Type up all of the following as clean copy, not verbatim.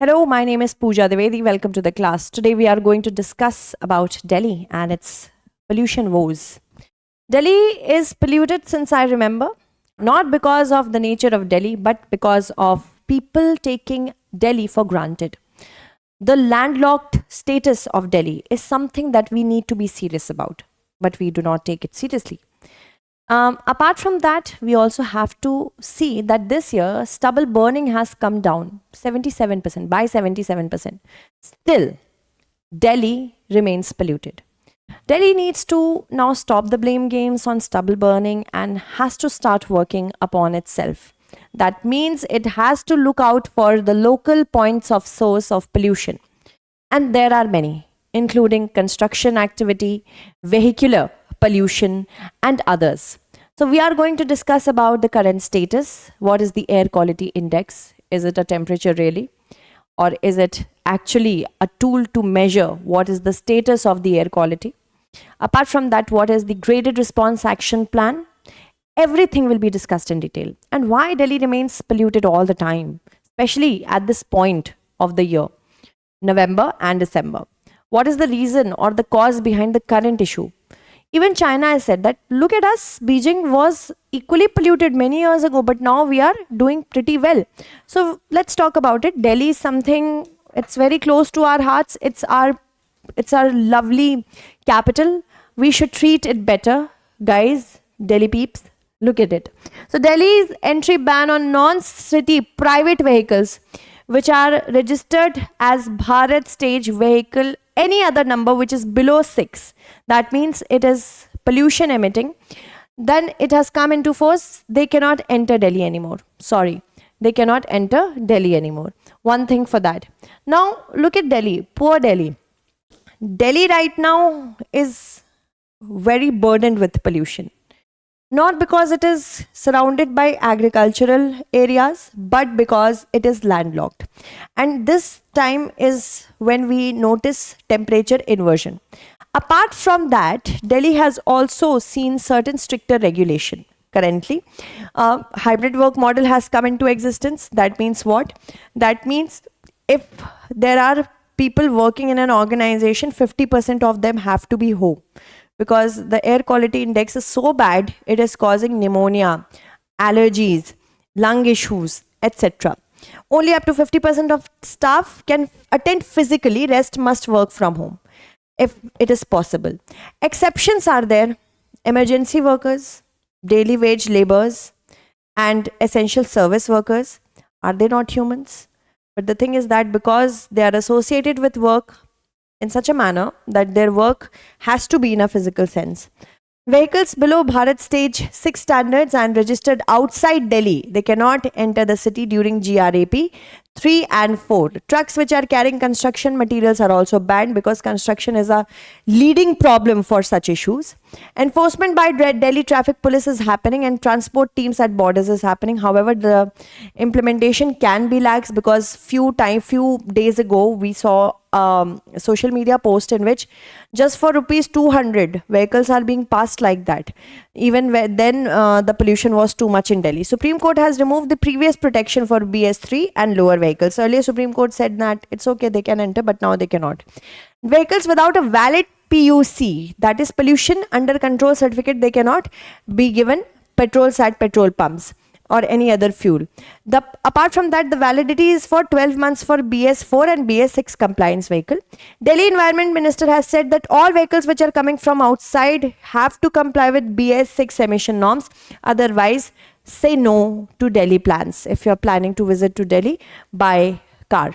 Hello, my name is Pooja Devedi. Welcome to the class. Today we are going to discuss about Delhi and its pollution woes. Delhi is polluted since I remember, not because of the nature of Delhi, but because of people taking Delhi for granted. The landlocked status of Delhi is something that we need to be serious about, but we do not take it seriously. Apart from that, we also have to see that this year stubble burning has come down 77% by 77%. Still, Delhi remains polluted. Delhi needs to now stop the blame games on stubble burning and has to start working upon itself. That means it has to look out for the local points of source of pollution. And there are many, including construction activity, vehicular pollution, and others. So we are going to discuss about the current status. What is the air quality index? Is it a temperature really? Or is it actually a tool to measure what is the status of the air quality? Apart from that, what is the graded response action plan? Everything will be discussed in detail. And why Delhi remains polluted all the time, especially at this point of the year, November and December. What is the reason or the cause behind the current issue? Even China has said that, look at us, Beijing was equally polluted many years ago, but now we are doing pretty well. So let's talk about it. Delhi is something, it's very close to our hearts. It's our lovely capital. We should treat it better. Guys, Delhi peeps, look at it. So Delhi's entry ban on non-city private vehicles which are registered as Bharat stage vehicle, any other number which is below 6, that means it is pollution emitting, then it has come into force. They cannot enter Delhi anymore. Sorry, they cannot enter Delhi anymore. One thing for that. Now look at Delhi, poor Delhi. Delhi right now is very burdened with pollution. Not because it is surrounded by agricultural areas, but because it is landlocked. And this time is when we notice temperature inversion. Apart from that, Delhi has also seen certain stricter regulation. Currently, hybrid work model has come into existence. That means what? That means if there are people working in an organization, 50% of them have to be home, because the air quality index is so bad, it is causing pneumonia, allergies, lung issues, etc. Only up to 50% of staff can attend physically, rest must work from home if it is possible. Exceptions are there: emergency workers, daily wage laborers, and essential service workers. Are they not humans? But the thing is that because they are associated with work in such a manner that their work has to be in a physical sense. Vehicles below Bharat stage 6 standards and registered outside Delhi, they cannot enter the city during GRAP 3 and 4. Trucks which are carrying construction materials are also banned because construction is a leading problem for such issues. Enforcement by Delhi traffic police is happening and transport teams at borders is happening. However, the implementation can be lax because few days ago we saw social media post in which just for rupees 200 vehicles are being passed like that. Even then the pollution was too much in Delhi. Supreme Court has removed the previous protection for BS3 and lower vehicles. Earlier Supreme Court said that it's okay, they can enter, but now they cannot. Vehicles without a valid PUC, that is pollution under control certificate, they cannot be given petrols at petrol pumps or any other fuel. Apart from that, the validity is for 12 months for BS4 and BS6 compliance vehicle. Delhi Environment Minister has said that all vehicles which are coming from outside have to comply with BS6 emission norms. Otherwise, say no to Delhi plans if you're planning to visit to Delhi by car.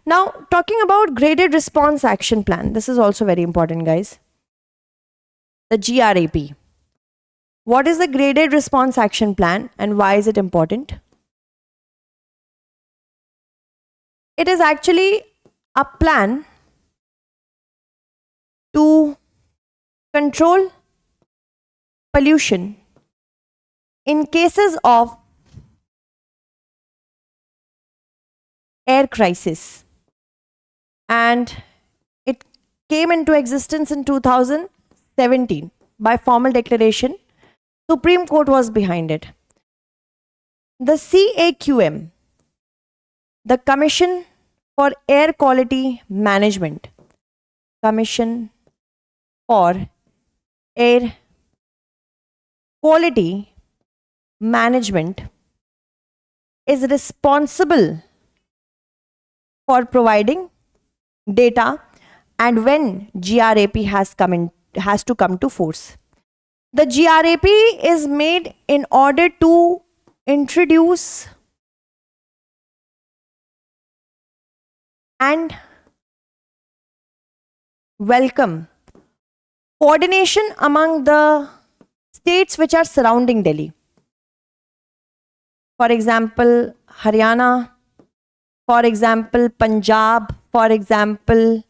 Now, talking about graded response action plan, this is also very important, guys. The GRAP. What is the graded response action plan and why is it important? It is actually a plan to control pollution in cases of air crisis, and it came into existence in 2017 by formal declaration. Supreme Court was behind it. The CAQM, the Commission for Air Quality Management. Commission for Air Quality Management is responsible for providing data and when GRAP has to come to force. The GRAP is made in order to introduce and welcome coordination among the states which are surrounding Delhi. For example, Haryana, for example, Punjab, for example,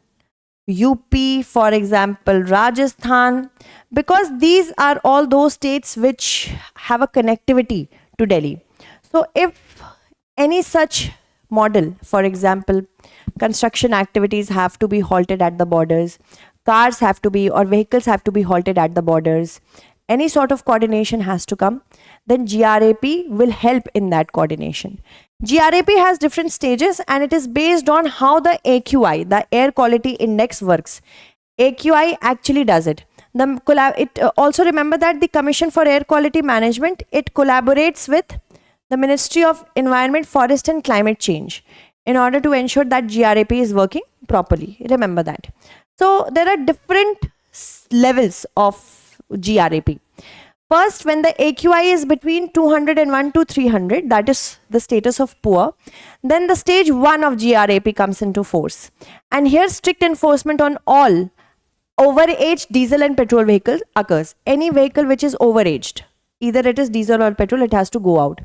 UP, for example, Rajasthan, because these are all those states which have a connectivity to Delhi. So if any such model, for example, construction activities have to be halted at the borders, cars have to be or vehicles have to be halted at the borders, any sort of coordination has to come, then GRAP will help in that coordination. GRAP has different stages and it is based on how the AQI, the Air Quality Index, works. AQI actually does it. Also remember that the Commission for Air Quality Management, it collaborates with the Ministry of Environment, Forest and Climate Change in order to ensure that GRAP is working properly. Remember that. So there are different levels of GRAP. First, when the AQI is between 201 to 300, that is the status of poor, then the stage 1 of GRAP comes into force. And here strict enforcement on all overaged diesel and petrol vehicles occurs. Any vehicle which is overaged, either it is diesel or petrol, it has to go out.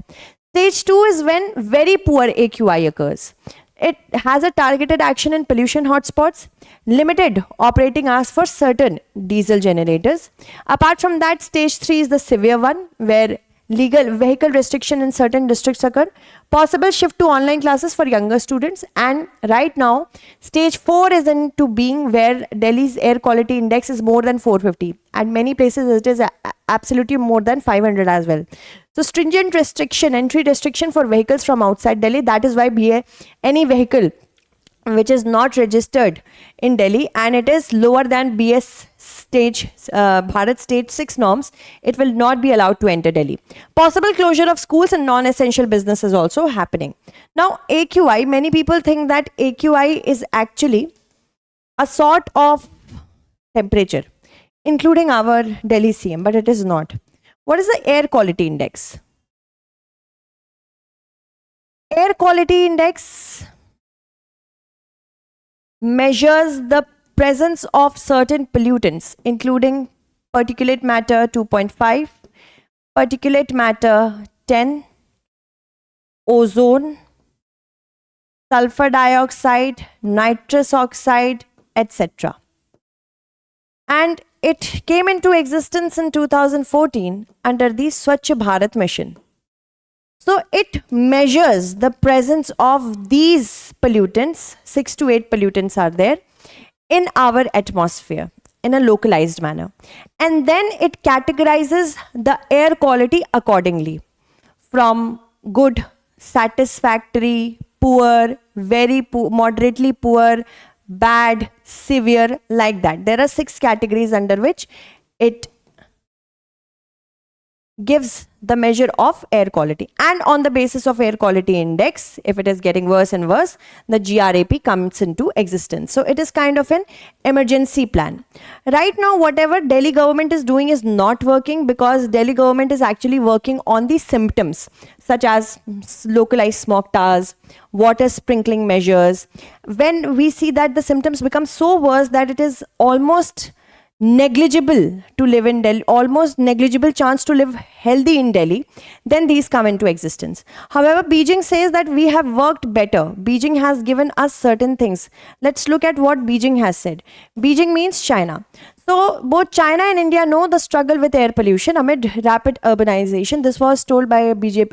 Stage 2 is when very poor AQI occurs. It has a targeted action in pollution hotspots, limited operating hours for certain diesel generators. Apart from that, stage 3 is the severe one, where legal vehicle restriction in certain districts occur, possible shift to online classes for younger students, and right now stage 4 is into being, where Delhi's air quality index is more than 450. At many places it is absolutely more than 500 as well. So stringent restriction, entry restriction for vehicles from outside Delhi. That is why any vehicle which is not registered in Delhi and it is lower than BS stage, Bharat stage 6 norms, it will not be allowed to enter Delhi. Possible closure of schools and non-essential business is also happening. Now AQI, many people think that AQI is actually a sort of temperature, including our Delhi CM, but it is not. What is the air quality index? Air quality index measures the presence of certain pollutants, including particulate matter 2.5, particulate matter 10, ozone, sulfur dioxide, nitrous oxide, etc. And it came into existence in 2014 under the Swachh Bharat mission. So it measures the presence of these pollutants, 6 to 8 pollutants are there, in our atmosphere in a localized manner. And then it categorizes the air quality accordingly, from good, satisfactory, poor, very poor, moderately poor, bad, severe, like that. There are 6 categories under which it gives the measure of air quality, and on the basis of air quality index, if it is getting worse and worse, the GRAP comes into existence. So it is kind of an emergency plan. Right now, whatever Delhi government is doing is not working, because Delhi government is actually working on the symptoms such as localized smoke towers, water sprinkling measures. When we see that the symptoms become so worse that it is almost negligible to live in Delhi, almost negligible chance to live healthy in Delhi, then these come into existence. However, Beijing says that we have worked better. Beijing has given us certain things. Let's look at what Beijing has said. Beijing means China. So both China and India know the struggle with air pollution amid rapid urbanization. This was told by a Beijing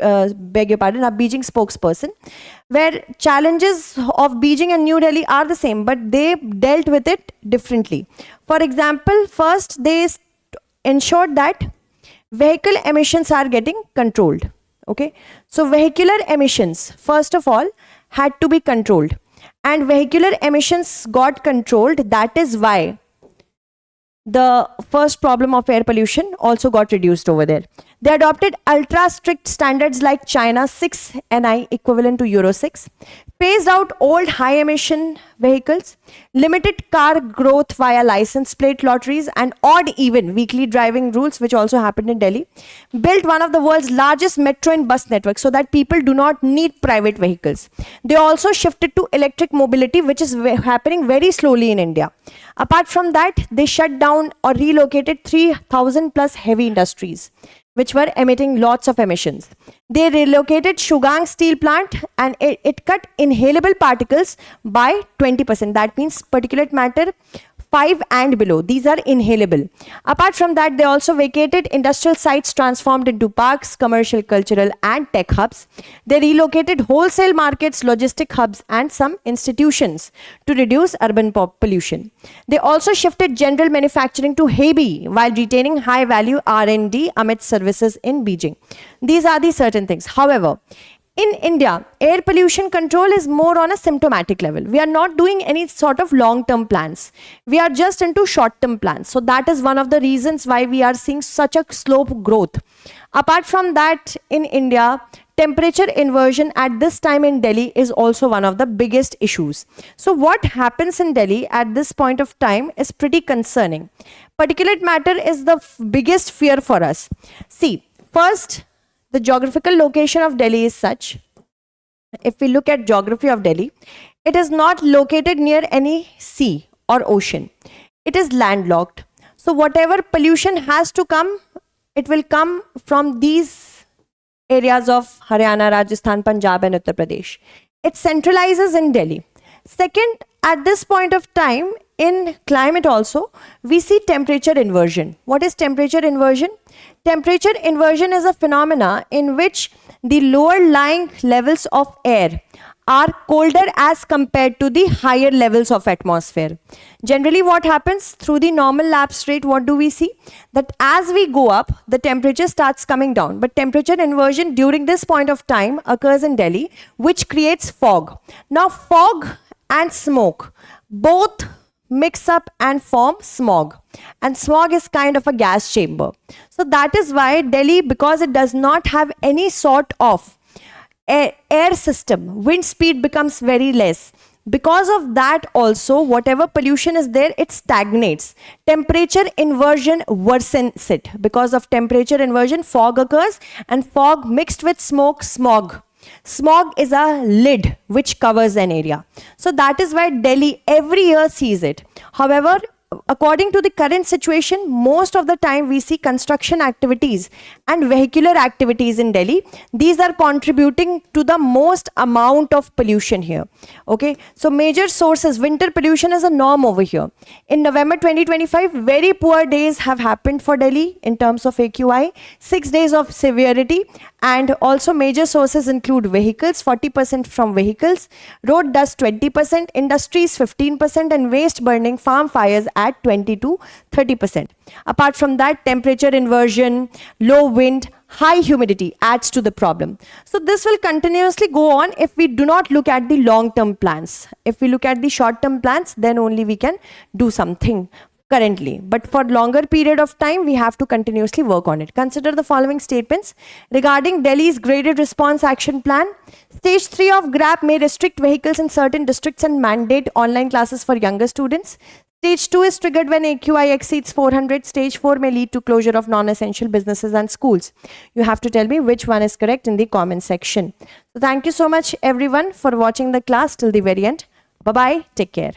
spokesperson, where challenges of Beijing and New Delhi are the same, but they dealt with it differently. For example, first they ensured that vehicle emissions are getting controlled. Okay, so vehicular emissions, first of all, had to be controlled. and vehicular emissions got controlled. That is why the first problem of air pollution also got reduced over there. They adopted ultra strict standards like China 6 NI equivalent to Euro 6, phased out old high emission vehicles, limited car growth via license plate lotteries and odd even weekly driving rules, which also happened in Delhi, built one of the world's largest metro and bus networks so that people do not need private vehicles. They also shifted to electric mobility, which is happening very slowly in India. Apart from that, they shut down or relocated 3,000 plus heavy industries which were emitting lots of emissions. They relocated Shugang steel plant and it cut inhalable particles by 20%. That means particulate matter 5 and below. These are inhalable. Apart from that, they also vacated industrial sites transformed into parks, commercial, cultural and tech hubs. They relocated wholesale markets, logistic hubs and some institutions to reduce urban pollution. They also shifted general manufacturing to Hebei while retaining high value R&D amid services in Beijing. These are the certain things. However, in India, air pollution control is more on a symptomatic level. We are not doing any sort of long-term plans. We are just into short-term plans. So that is one of the reasons why we are seeing such a slow growth. Apart from that, in India, temperature inversion at this time in Delhi is also one of the biggest issues. So what happens in Delhi at this point of time is pretty concerning. Particulate matter is the biggest fear for us. See, first, the geographical location of Delhi is such. If we look at geography of Delhi, it is not located near any sea or ocean. It is landlocked. So whatever pollution has to come, it will come from these areas of Haryana, Rajasthan, Punjab and Uttar Pradesh. It centralizes in Delhi. Second, at this point of time, in climate also, we see temperature inversion. What is temperature inversion? Temperature inversion is a phenomena in which the lower lying levels of air are colder as compared to the higher levels of atmosphere. Generally what happens through the normal lapse rate, what do we see? That as we go up, the temperature starts coming down. But temperature inversion during this point of time occurs in Delhi, which creates fog. Now fog and smoke both mix up and form smog, and smog is kind of a gas chamber. So that is why Delhi, because it does not have any sort of air system, wind speed becomes very less. Because of that also, whatever pollution is there, it stagnates. Temperature inversion worsens it. Because of temperature inversion, fog occurs, and fog mixed with smoke, smog. Smog is a lid which covers an area. So that is why Delhi every year sees it. However, according to the current situation, most of the time we see construction activities and vehicular activities in Delhi. These are contributing to the most amount of pollution here. Okay, so major sources, winter pollution is a norm over here. In November 2025, very poor days have happened for Delhi in terms of AQI, 6 days of severity, and also major sources include vehicles, 40% from vehicles, road dust 20%, industries 15%, and waste burning, farm fires at 20 to 30%. Apart from that, temperature inversion, low wind, high humidity adds to the problem. So this will continuously go on if we do not look at the long-term plans. If we look at the short-term plans, then only we can do something currently. But for longer period of time, we have to continuously work on it. Consider the following statements. Regarding Delhi's graded response action plan, Stage 3 of GRAP may restrict vehicles in certain districts and mandate online classes for younger students. Stage 2 is triggered when AQI exceeds 400. Stage 4 may lead to closure of non-essential businesses and schools. You have to tell me which one is correct in the comment section. So thank you so much everyone for watching the class till the very end. Bye-bye. Take care.